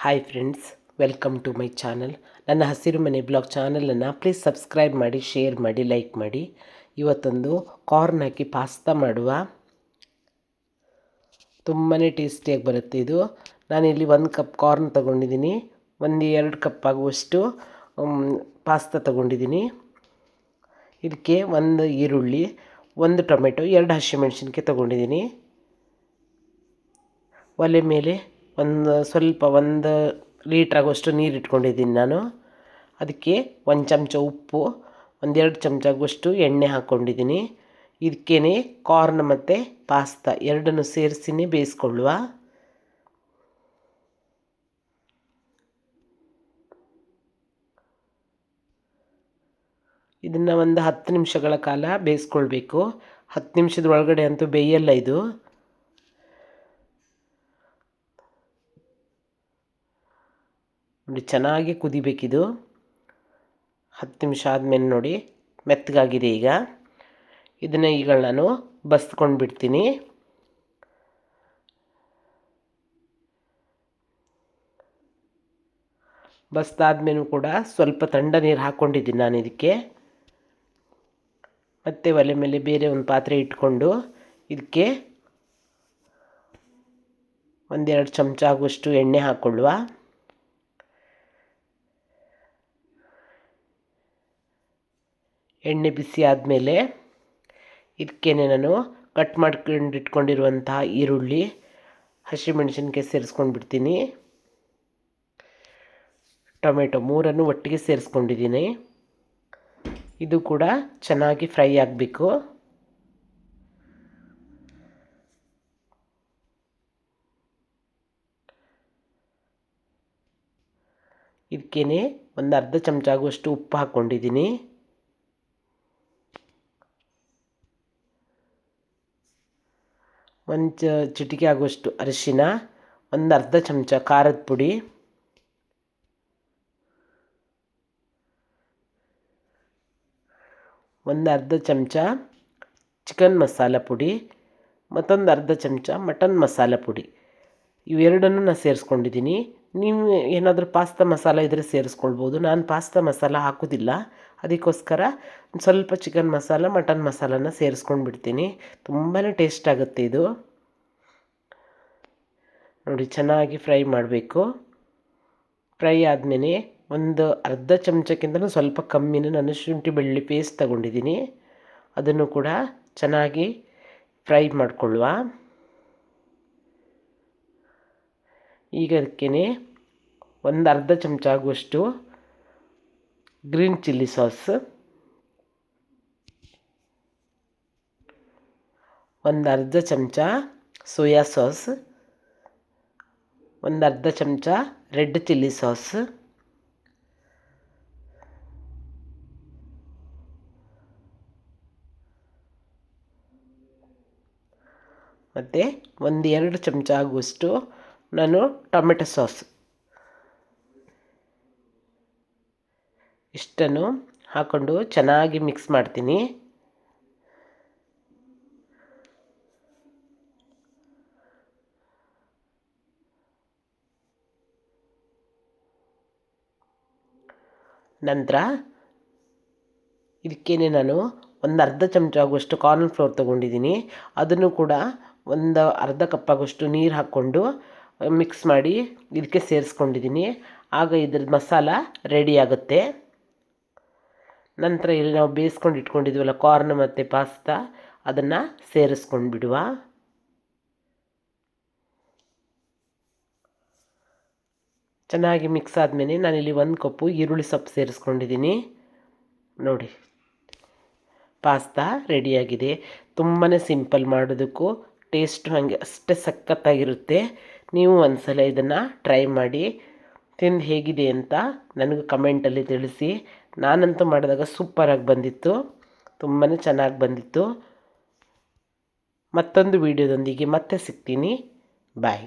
Hi friends, welcome to my channel. ನನ್ನ ಹಸಿರು ಮನೆ ಬ್ಲಾಗ್ ಚಾನಲನ್ನು ಪ್ಲೀಸ್ ಸಬ್ಸ್ಕ್ರೈಬ್ ಮಾಡಿ, ಶೇರ್ ಮಾಡಿ, ಲೈಕ್ ಮಾಡಿ. ಇವತ್ತೊಂದು ಕಾರ್ನ್ ಹಾಕಿ ಪಾಸ್ತಾ ಮಾಡುವ. ತುಂಬಾ ಟೇಸ್ಟಿಯಾಗಿ ಬರುತ್ತೆ ಇದು. ನಾನಿಲ್ಲಿ 1 ಕಪ್ ಕಾರ್ನ್ ತೊಗೊಂಡಿದ್ದೀನಿ, 2 ಕಪ್ ಆಗುವಷ್ಟು ಪಾಸ್ತಾ ತೊಗೊಂಡಿದ್ದೀನಿ. ಇದಕ್ಕೆ 1 ಈರುಳ್ಳಿ, 1 ಟೊಮೆಟೊ, 2 ಹಸಿಮೆಣಸಿನ್ಕಾಯಿ ತೊಗೊಂಡಿದ್ದೀನಿ. ಒಲೆ ಮೇಲೆ ಸ್ವಲ್ಪ 1 ಲೀಟ್ರ್ ಆಗುವಷ್ಟು ನೀರು ಇಟ್ಕೊಂಡಿದ್ದೀನಿ ನಾನು. ಅದಕ್ಕೆ 1 ಚಮಚ ಉಪ್ಪು, 2 ಚಮಚ ಆಗುವಷ್ಟು ಎಣ್ಣೆ ಹಾಕ್ಕೊಂಡಿದ್ದೀನಿ. ಇದಕ್ಕೇ ಕಾರ್ನ್ ಮತ್ತು ಪಾಸ್ತಾ ಎರಡನ್ನು ಸೇರಿಸಿನೇ ಬೇಯಿಸ್ಕೊಳ್ಳುವ. ಇದನ್ನು 10 ನಿಮಿಷಗಳ ಕಾಲ ಬೇಯಿಸ್ಕೊಳ್ಬೇಕು. 10 ನಿಮಿಷದ ಒಳಗಡೆ ಅಂತೂ ಬೇಯಲ್ಲ ಇದು. ನೋಡಿ, ಚೆನ್ನಾಗಿ ಕುದಿಬೇಕಿದು. 10 ನಿಮಿಷ ಆದಮೇಲೆ ನೋಡಿ ಮೆತ್ತಗಾಗಿದೆ. ಈಗ ನಾನು ಬಸ್ಕೊಂಡು ಬಿಡ್ತೀನಿ. ಬಸ್ದಾದ್ಮೇಲೂ ಕೂಡ ಸ್ವಲ್ಪ ತಣ್ಣ ನೀರು ಹಾಕ್ಕೊಂಡಿದ್ದೀನಿ ನಾನು ಇದಕ್ಕೆ. ಮತ್ತೆ ಒಲೆ ಮೇಲೆ ಬೇರೆ ಒಂದು ಪಾತ್ರೆ ಇಟ್ಕೊಂಡು ಇದಕ್ಕೆ 1-2 ಚಮಚ ಆಗುವಷ್ಟು ಎಣ್ಣೆ ಹಾಕ್ಕೊಳ್ಳುವ. ಎಣ್ಣೆ ಬಿಸಿ ಆದಮೇಲೆ ಇದಕ್ಕೇ ನಾನು ಕಟ್ ಮಾಡ್ಕೊಂಡಿಟ್ಕೊಂಡಿರುವಂತಹ ಈರುಳ್ಳಿ, ಹಸಿಮೆಣಸಿನ್ಕಾಯಿ ಸೇರಿಸ್ಕೊಂಡು ಬಿಡ್ತೀನಿ. ಟೊಮೆಟೊ 3 ಒಟ್ಟಿಗೆ ಸೇರಿಸ್ಕೊಂಡಿದ್ದೀನಿ. ಇದು ಕೂಡ ಚೆನ್ನಾಗಿ ಫ್ರೈ ಆಗಬೇಕು. ಇದಕ್ಕೇ 1/2 ಚಮಚ ಆಗುವಷ್ಟು ಉಪ್ಪು ಹಾಕ್ಕೊಂಡಿದ್ದೀನಿ. ಒಂದು ಚಿಟಿಕೆ ಆಗುವಷ್ಟು ಅರಿಶಿನ, 1/2 ಚಮಚ ಖಾರದ ಪುಡಿ, ಒಂದು ಅರ್ಧ ಚಮಚ ಚಿಕನ್ ಮಸಾಲ ಪುಡಿ, ಮತ್ತೊಂದು ಅರ್ಧ ಚಮಚ ಮಟನ್ ಮಸಾಲ ಪುಡಿ. ಇವೆರಡನ್ನು ನಾನು ಸೇರಿಸ್ಕೊಂಡಿದ್ದೀನಿ. ನೀವು ಏನಾದರೂ ಪಾಸ್ತಾ ಮಸಾಲ ಇದ್ದರೆ ಸೇರಿಸ್ಕೊಳ್ಬೋದು. ನಾನು ಪಾಸ್ತಾ ಮಸಾಲ ಹಾಕೋದಿಲ್ಲ, ಅದಕ್ಕೋಸ್ಕರ ಸ್ವಲ್ಪ ಚಿಕನ್ ಮಸಾಲ, ಮಟನ್ ಮಸಾಲನ ಸೇರಿಸ್ಕೊಂಡು ಬಿಡ್ತೀನಿ. ತುಂಬಾ ಟೇಸ್ಟ್ ಆಗುತ್ತೆ ಇದು. ನೋಡಿ, ಚೆನ್ನಾಗಿ ಫ್ರೈ ಮಾಡಬೇಕು. ಫ್ರೈ ಆದಮೇಲೆ ಒಂದು ಅರ್ಧ ಚಮಚಕ್ಕಿಂತಲೂ ಸ್ವಲ್ಪ ಕಮ್ಮಿನೇ ನಾನು ಶುಂಠಿ ಬೆಳ್ಳುಳ್ಳಿ ಪೇಸ್ಟ್ ತಗೊಂಡಿದ್ದೀನಿ. ಅದನ್ನು ಕೂಡ ಚೆನ್ನಾಗಿ ಫ್ರೈ ಮಾಡಿಕೊಳ್ಳುವ. ಈಗ ಅದಕ್ಕೇ 1/2 ಚಮಚ ಆಗುವಷ್ಟು ಗ್ರೀನ್ ಚಿಲ್ಲಿ ಸಾಸ್, 1/2 ಚಮಚ ಸೋಯಾ ಸಾಸ್, 1/2 ಚಮಚ ರೆಡ್ ಚಿಲ್ಲಿ ಸಾಸ್, ಮತ್ತು 1-2 ಚಮಚ ಆಗುವಷ್ಟು ನಾನು ಟೊಮೆಟೊ ಸಾಸ್, ಇಷ್ಟನ್ನು ಹಾಕ್ಕೊಂಡು ಚೆನ್ನಾಗಿ ಮಿಕ್ಸ್ ಮಾಡ್ತೀನಿ. ನಂತರ ಇದಕ್ಕೇ ನಾನು 1/2 ಚಮಚ ಆಗುವಷ್ಟು ಕಾರ್ನ್ ಫ್ಲೋರ್ ತೊಗೊಂಡಿದ್ದೀನಿ. ಅದನ್ನು ಕೂಡ ಒಂದು ಅರ್ಧ ಕಪ್ ಆಗುವಷ್ಟು ನೀರು ಹಾಕ್ಕೊಂಡು ಮಿಕ್ಸ್ ಮಾಡಿ ಇದಕ್ಕೆ ಸೇರಿಸ್ಕೊಂಡಿದ್ದೀನಿ. ಆಗ ಇದ್ರದ್ದು ಮಸಾಲ ರೆಡಿ ಆಗುತ್ತೆ. ನಂತರ ಇಲ್ಲಿ ನಾವು ಬೇಯಿಸ್ಕೊಂಡು ಇಟ್ಕೊಂಡಿದ್ವಲ್ಲ ಕಾರ್ನ್ ಮತ್ತು ಪಾಸ್ತಾ, ಅದನ್ನು ಸೇರಿಸ್ಕೊಂಡು ಬಿಡುವ. ಚೆನ್ನಾಗಿ ಮಿಕ್ಸ್ ಆದಮೇಲೆ ನಾನಿಲ್ಲಿ 1 ಕಪ್ಪು ಈರುಳ್ಳಿ ಸೊಪ್ಪು ಸೇರಿಸ್ಕೊಂಡಿದ್ದೀನಿ. ನೋಡಿ, ಪಾಸ್ತಾ ರೆಡಿಯಾಗಿದೆ. ತುಂಬಾ ಸಿಂಪಲ್ ಮಾಡೋದಕ್ಕೂ, ಟೇಸ್ಟು ಹಾಗೆ ಅಷ್ಟೇ ಸಖತ್ತಾಗಿರುತ್ತೆ. ನೀವು ಒಂದ್ಸಲ ಇದನ್ನು ಟ್ರೈ ಮಾಡಿ, ತಿಂದು ಹೇಗಿದೆ ಅಂತ ನನಗೆ ಕಮೆಂಟಲ್ಲಿ ತಿಳಿಸಿ. ನಾನಂತೂ ಮಾಡಿದಾಗ ಸೂಪರಾಗಿ ಬಂದಿತ್ತು, ತುಂಬಾ ಚೆನ್ನಾಗಿ ಬಂದಿತ್ತು. ಮತ್ತೊಂದು ವಿಡಿಯೋದೊಂದಿಗೆ ಮತ್ತೆ ಸಿಗ್ತೀನಿ. ಬಾಯ್.